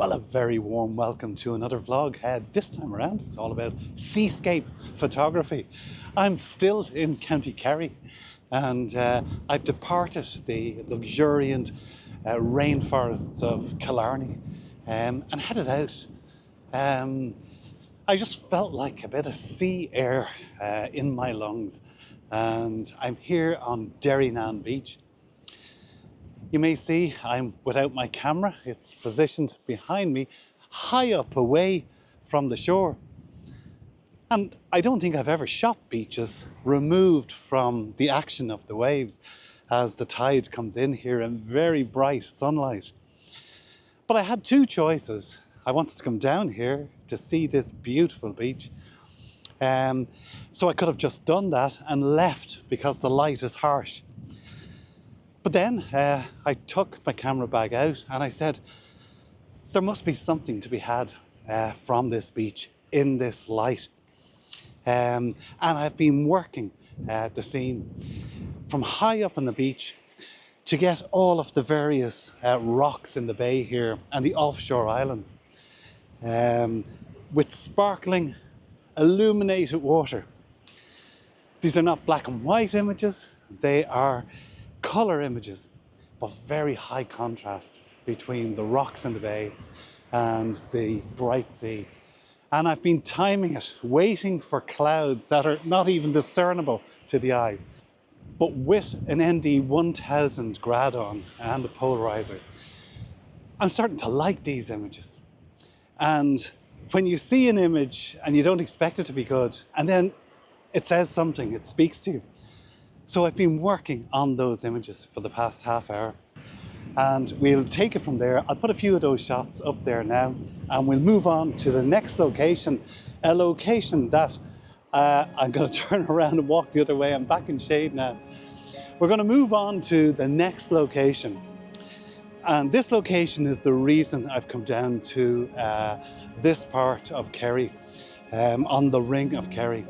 Well, a very warm welcome to another vlog. This time around, it's all about seascape photography. I'm still in County Kerry, and I've departed the luxuriant rainforests of Killarney and headed out. I just felt like a bit of sea air in my lungs, and I'm here on Derrynane Beach. You may see I'm without my camera. It's positioned behind me, high up away from the shore. And I don't think I've ever shot beaches removed from the action of the waves as the tide comes in here in very bright sunlight. But I had two choices. I wanted to come down here to see this beautiful beach. So I could have just done that and left because the light is harsh. But then I took my camera bag out and I said, there must be something to be had from this beach in this light. And I've been working the scene from high up on the beach to get all of the various rocks in the bay here and the offshore islands with sparkling, illuminated water. These are not black and white images, they are colour images, but very high contrast between the rocks in the bay and the bright sea. And I've been timing it, waiting for clouds that are not even discernible to the eye. But with an ND 1000 grad on and a polarizer, I'm starting to like these images. And when you see an image and you don't expect it to be good, and then it says something, it speaks to you. So I've been working on those images for the past half hour, and we'll take it from there. I'll put a few of those shots up there now, and we'll move on to the next location, a location that I'm going to turn around and walk the other way. I'm back in shade now. We're going to move on to the next location, and this location is the reason I've come down to this part of Kerry, on the ring of Kerry.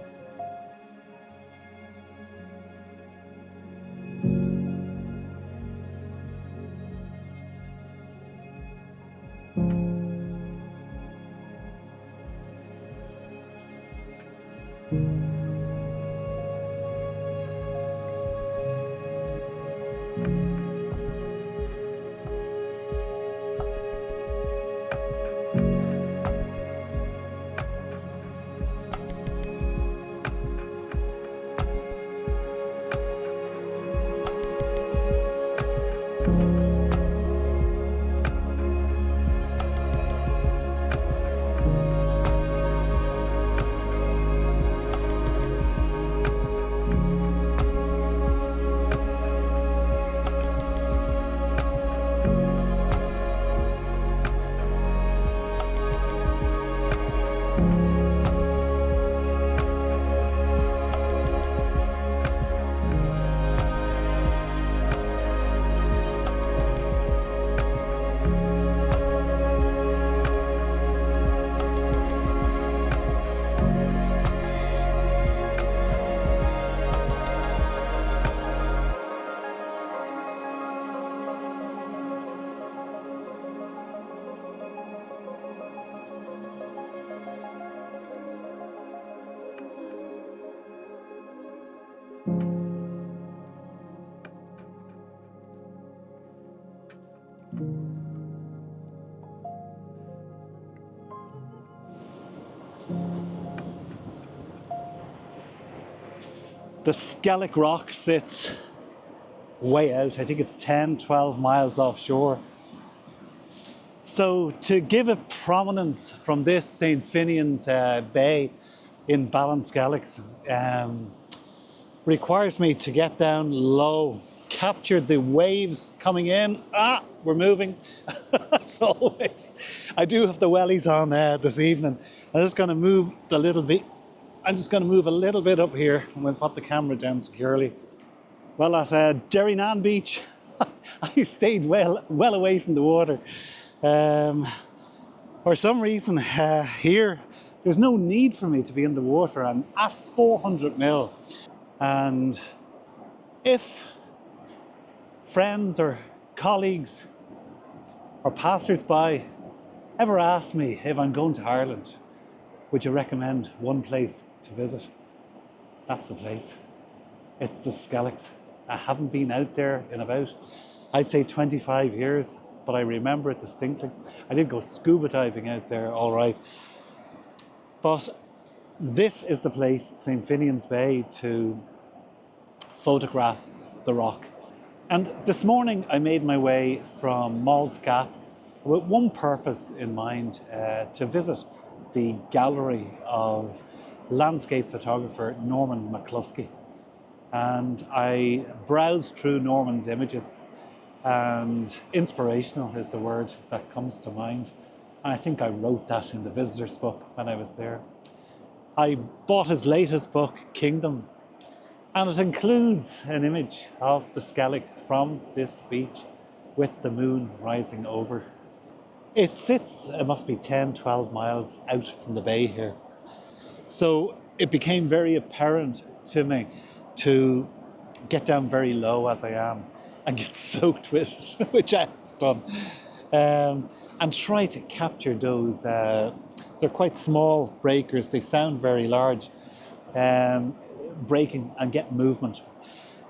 The Skellig Rock sits way out. I think it's 10-12 miles offshore. So to give it prominence from this St. Finian's Bay in Skelligs requires me to get down low, capture the waves coming in. We're moving. As always. I do have the wellies on this evening. I'm just going to move a little bit. I'm just going to move a little bit up here and we'll put the camera down securely. Well, at Derrynane Beach, I stayed well away from the water. For some reason here, there's no need for me to be in the water. I'm at 400 mil. And if friends or colleagues or passers-by ever asked me if I'm going to Ireland, would you recommend one place to visit? That's the place. It's the Skelligs. I haven't been out there in about, I'd say 25 years, but I remember it distinctly. I did go scuba diving out there, all right. But this is the place, St. Finian's Bay, to photograph the rock. And this morning I made my way from Malls Gap with one purpose in mind, to visit the gallery of landscape photographer Norman McCluskey. And I browsed through Norman's images, and inspirational is the word that comes to mind. And I think I wrote that in the visitor's book when I was there. I bought his latest book, Kingdom, and it includes an image of the Skellig from this beach with the moon rising over. It sits, it must be 10, 12 miles out from the bay here. So it became very apparent to me to get down very low as I am and get soaked with it, which I've done, and try to capture those. They're quite small breakers, they sound very large, breaking and get movement.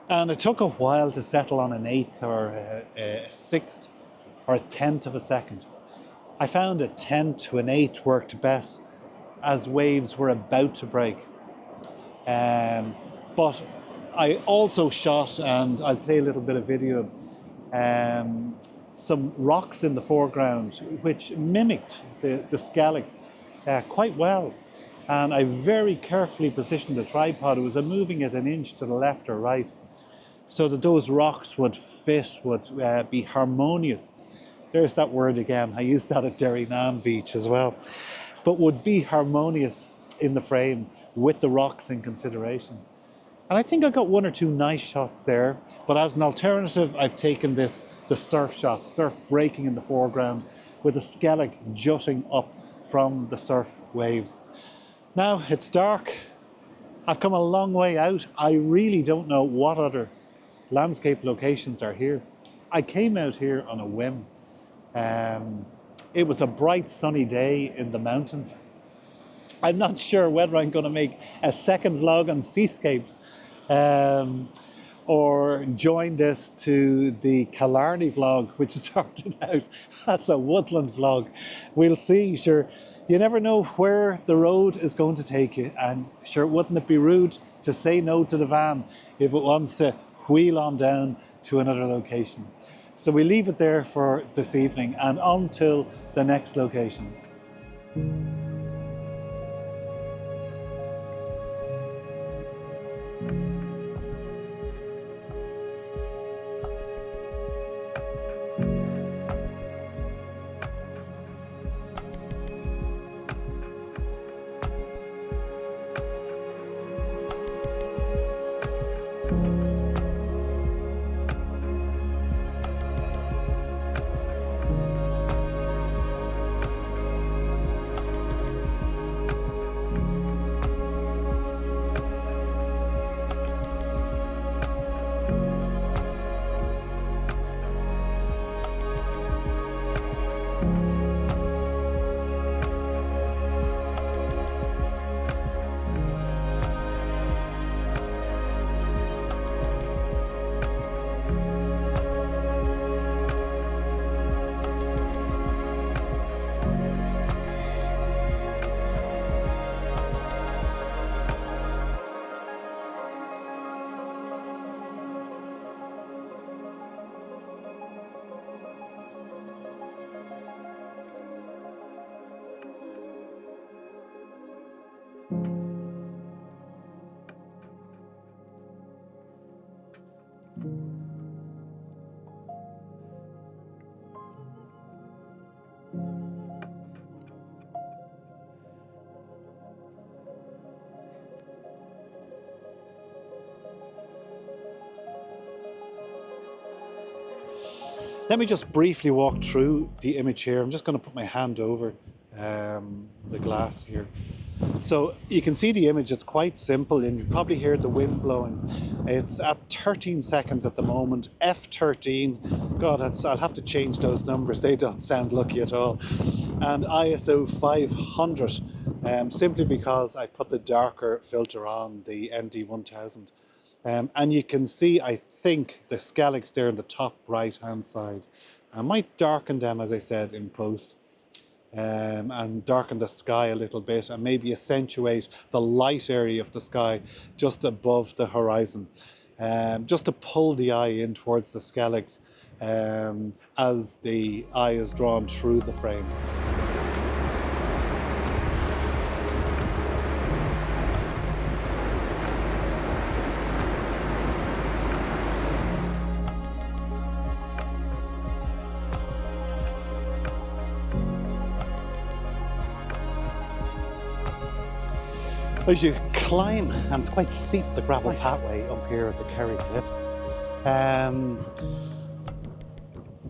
And it took a while to settle on an eighth or a sixth or a tenth of a second. I found a tenth to an eighth worked best as waves were about to break. But I also shot, and I'll play a little bit of video, some rocks in the foreground which mimicked the Skellig quite well. And I very carefully positioned the tripod. I was moving it an inch to the left or right so that those rocks would fit, would be harmonious. There's that word again. I used that at Derrynane Beach as well. But would be harmonious in the frame with the rocks in consideration. And I think I got one or two nice shots there. But as an alternative, I've taken the surf shot, surf breaking in the foreground with a Skellig jutting up from the surf waves. Now it's dark. I've come a long way out. I really don't know what other landscape locations are here. I came out here on a whim. It was a bright sunny day in the mountains. I'm not sure whether I'm going to make a second vlog on Seascapes or join this to the Killarney vlog, which started out as a woodland vlog. We'll see. Sure, you never know where the road is going to take you, and sure, wouldn't it be rude to say no to the van if it wants to wheel on down to another location? So we leave it there for this evening and until the next location. Let me just briefly walk through the image here. I'm just going to put my hand over the glass here. So you can see the image, it's quite simple, and you probably hear the wind blowing. It's at 13 seconds at the moment, f13, God, I'll have to change those numbers. They don't sound lucky at all. And ISO 500, simply because I put the darker filter on, the ND1000. And you can see, I think, the Skelligs there in the top right-hand side. I might darken them, as I said, in post. And darken the sky a little bit and maybe accentuate the light area of the sky just above the horizon, just to pull the eye in towards the Skelligs as the eye is drawn through the frame. As you climb, and it's quite steep, the gravel pathway up here at the Kerry Cliffs,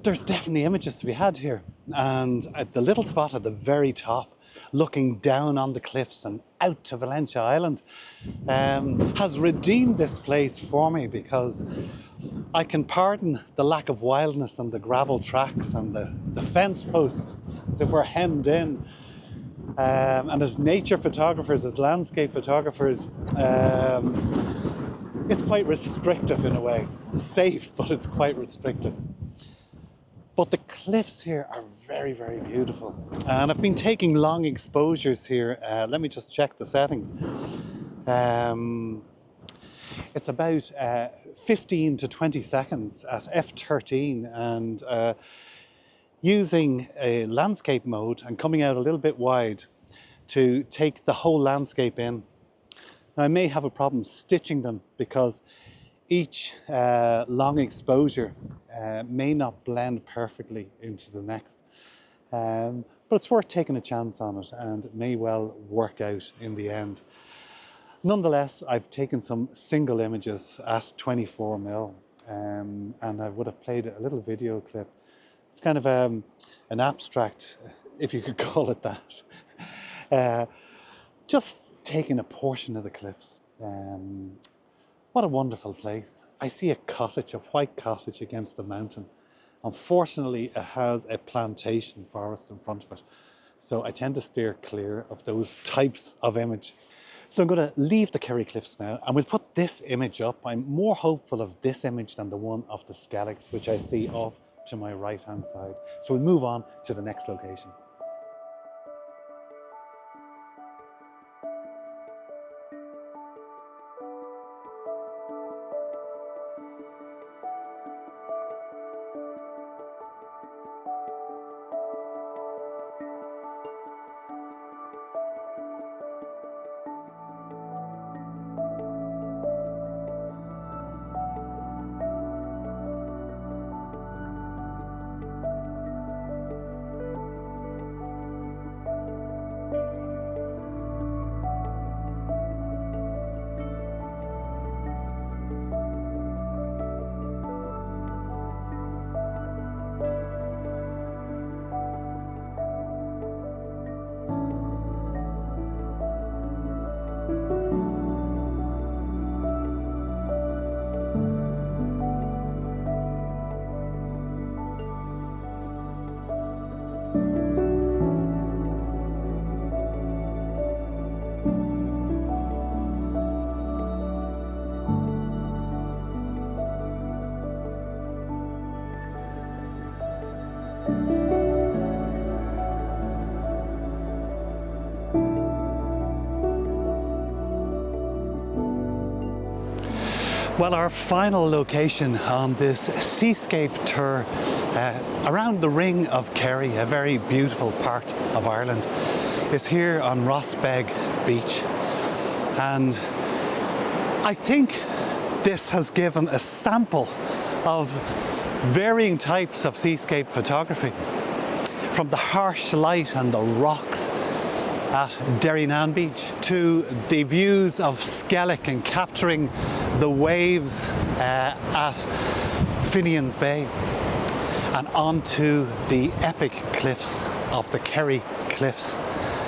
there's definitely images to be had here. And at the little spot at the very top, looking down on the cliffs and out to Valentia Island, has redeemed this place for me, because I can pardon the lack of wildness and the gravel tracks and the fence posts, as if we're hemmed in. And as nature photographers, as landscape photographers, it's quite restrictive in a way. It's safe, but it's quite restrictive. But the cliffs here are very, very beautiful. And I've been taking long exposures here. Let me just check the settings. It's about 15 to 20 seconds at f13, and using a landscape mode and coming out a little bit wide to take the whole landscape in. Now, I may have a problem stitching them because each long exposure may not blend perfectly into the next. But it's worth taking a chance on it, and it may well work out in the end. Nonetheless, I've taken some single images at 24mm, and I would have played a little video clip. It's kind of an abstract, if you could call it that. Just taking a portion of the cliffs. What a wonderful place. I see a cottage, a white cottage against the mountain. Unfortunately, it has a plantation forest in front of it. So I tend to steer clear of those types of image. So I'm going to leave the Kerry Cliffs now, and we'll put this image up. I'm more hopeful of this image than the one of the Skelligs, which I see off to my right-hand side. So we'll move on to the next location. Well, our final location on this Seascape tour around the Ring of Kerry, a very beautiful part of Ireland, is here on Rossbeigh Beach. And I think this has given a sample of varying types of seascape photography, from the harsh light and the rocks at Derrynane Beach to the views of Skellig and capturing the waves at Finian's Bay, and onto the epic cliffs of the Kerry Cliffs.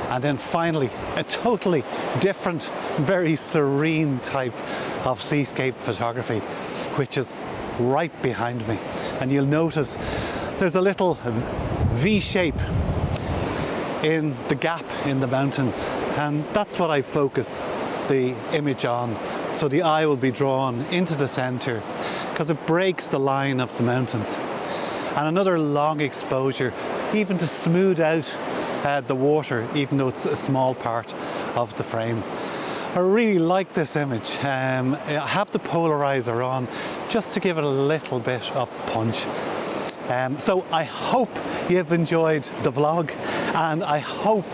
And then finally, a totally different, very serene type of seascape photography, which is right behind me. and you'll notice there's a little V shape in the gap in the mountains, and that's what I focus the image on. So the eye will be drawn into the center because it breaks the line of the mountains. And another long exposure, even to smooth out the water, even though it's a small part of the frame. I really like this image. I have the polarizer on just to give it a little bit of punch. So I hope you've enjoyed the vlog, and I hope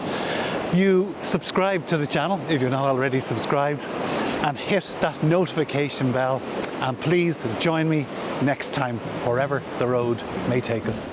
you subscribe to the channel if you're not already subscribed, and hit that notification bell, and please join me next time wherever the road may take us.